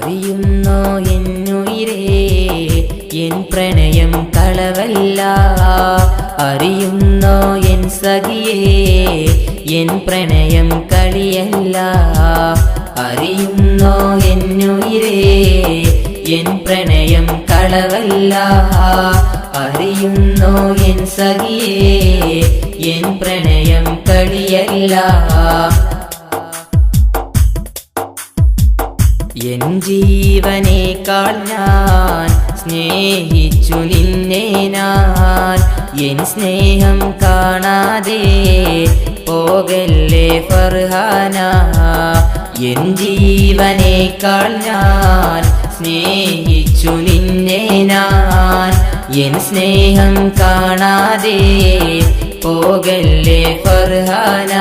അറിയുന്നോ എന്നുയിരേ N പ്രണയം കളവല്ല, അറിയുന്നോ N സഖിയേ N പ്രണയം കളിയല്ല. അറിയുന്നോ എന്നുയിരേ എൻ പ്രണയം കളവല്ല, അറിയുന്നോ എൻ സഖിയേ എൻ പ്രണയം കളിയല്ല. എൻ ജീവനേക്കാൾ ഞാൻ സ്നേഹിച്ചു നിന്നെ ഞാൻ, എൻ സ്നേഹം കാണാതെ പോകല്ലേ ഫർഹാന. എൻ ജീവനേക്കാൾ ഞാൻ സ്നേഹിച്ചു നിന്നെ ഞാൻ, എൻ സ്നേഹം കാണാതെ പോകല്ലേ ഫർഹാന.